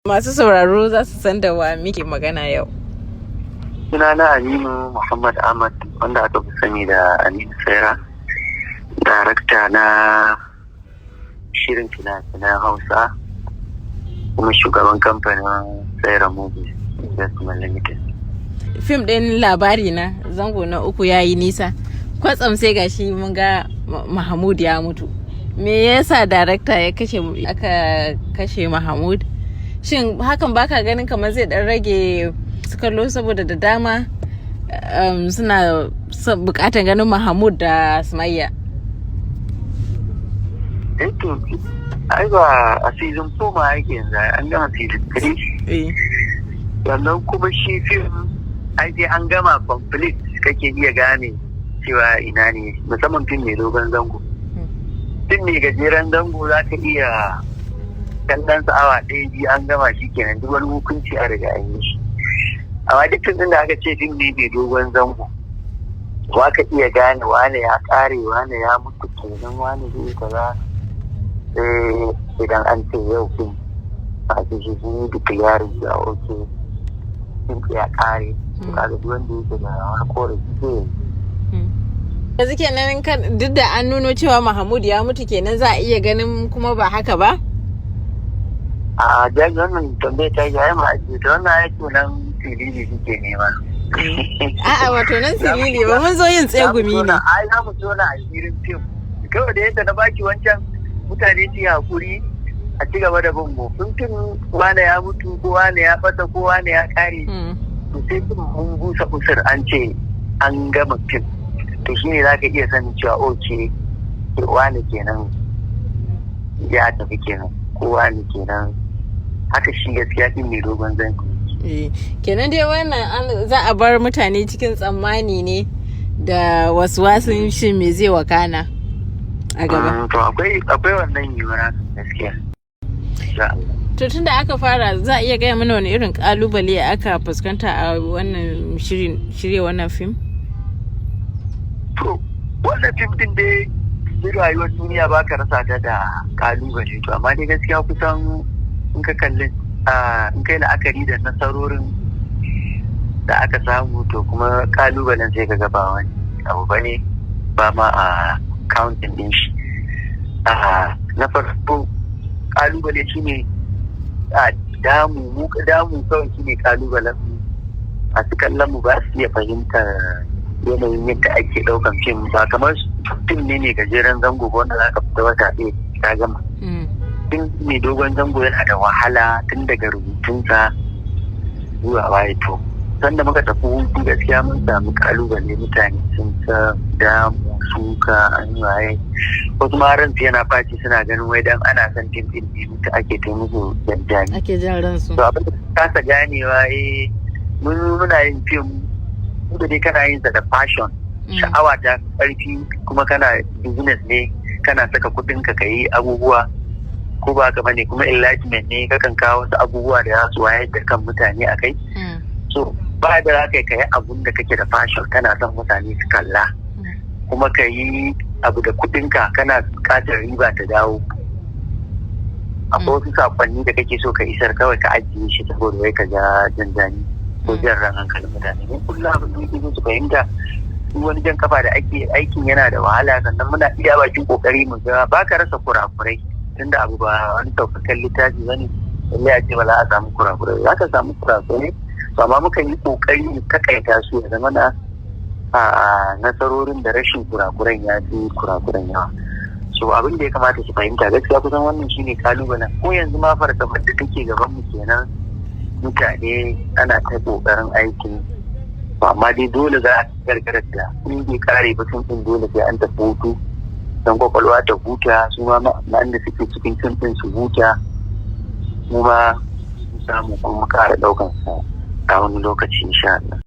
Masu sauraro za su san da wa muke magana yau. Sunana Aminu Muhammad Ahmad, wanda aka fi sani da Aminu Saira, darakta na shirin fina-finan Hausa, kuma shugaban kamfanin Saira Movies Investment Limited. Fim ɗin labari na zango na 3 ya yi nisa. Kwatsam sai gashi mun ga Mahmud ya mutu. Me yasa darakta aka kashe Mahmud? Shin hakan baka ganin kamar zai dan rage su kallo, saboda da dama suna bukatan ganin Mahmud da Sumayya? Ai ba a season 4 ma ake yanzu, an gama season 3. Sannan kuma shi fim ai sai an gama complete kake iya gane cewa ina ne, musamman fim mai dogon zango. Fim mai gajeren zango za ka iya kallon sa awa 1-2 an gama shi kenan, duk wani hukunci a riga an yi shi. Amma duk fim da aka ce fim ne mai dogon zango, za ka iya gane wane ya kare, wane ya mutu kenan, wane zai kaza. Sai idan an ce yau fim a cikin shi ne duka yarin da oke fim ya kare, kaga duk wanda yake da wani korafi zai yanzu kenan duk da an nuno cewa Mahmud ya mutu kenan za a iya ganin kuma ba haka ba? A jami'an wannan tambayar ta yi ma ake ta wannan aiki nan silili suke nema. A'a wato nan silili ba, mun zo yin tsegumi ne. Ai za mu tona a shirin fim. Kawai da yadda na baki wancan mutane su yi hakuri a ci gaba da bin mu. Fim wane ya mutu ko wane ya fata ko wane ya kare. To sai mun busa usur an ce an gama fim. To shi ne za ka iya sanin cewa oke wane kenan ya tafi kenan ko wane kenan. Haka shi gaskiya fim mai dogon zango. Kenan dai wannan za a bar mutane cikin tsammani ne da wasu shin me zai wakana a gaba. To akwai wannan yiwuwa gaskiya. To tun da aka fara za a iya gaya mana wani irin kalubale aka fuskanta a wannan shirye wannan fim? To wannan fim din dai rayuwar duniya ba ka rasa ta da kalubale, to amma dai gaskiya kusan in ka kalli in kai la'akari da nasarorin da aka samu, to kuma kalubalen sai ka ga ba wani abu bane, ba ma a counting din shi. Na farko kalubale shine damu kawai shine kalubalen a su kallon mu ba su iya fahimtar yanayin yadda ake daukan fim, ba kamar fim ne gajeren zango wanda za ka fita wata ɗaya ta gama. Fim mai dogon zango yana da wahala tun daga rubutunsa zuwa waye. To sanda muka tafi hutu gaskiya mun samu kalubale, mutane sun ta damu, suka, an waye, wasu ma ransu yana faci suna ganin wai dan ana son fim din ne mutu ake ta musu janjani, ake jan ransu. To abin da kasa ganewa muna yin fim da dai kana yin sa da passion, sha'awa ta karfi, kuma kana business ne, kana saka kudin ka yi abubuwa ko ba ka bane, kuma enlightenment ne, kakan kawo wasu abubuwa da za su wayar da kan mutane a kai. So ba da za ka yi abun da kake da passion, kana son mutane su kalla, kuma ka yi abu da kudin ka, kana bukatar riba ta dawo. Akwai wasu sakonni da kake so ka isar, kawai ka ajiye shi saboda wai ka ja janjani ko jan ran hankalin mutane. Ne kullum abin da yake su fahimta, duk wani jan kafa da aikin yana da wahala, sannan muna iya bakin kokari mu ga ba ka rasa kurakurai, tunda abu ba wani saukakan littafi bane lallai a ce ba za a samu kurakurai, za ka samu kurakurai, to amma muka yi kokari mu takaita su ya zama na nasarorin da rashin kurakuran ya fi kurakuran yawa. So abin da ya kamata su fahimta gaskiya kusan wannan shine kalubalen, ko yanzu ma fargabar da take gaban mu kenan, mutane ana ta kokarin aikin, amma dai dole za a gargarar da in bai kare ba sun dole sai an tafi hutu don kwakwalwa ta huta, su ma ma'an da suke cikin fim su huta, mu ma samu kuma kara daukan sa a wani lokaci insha Allah.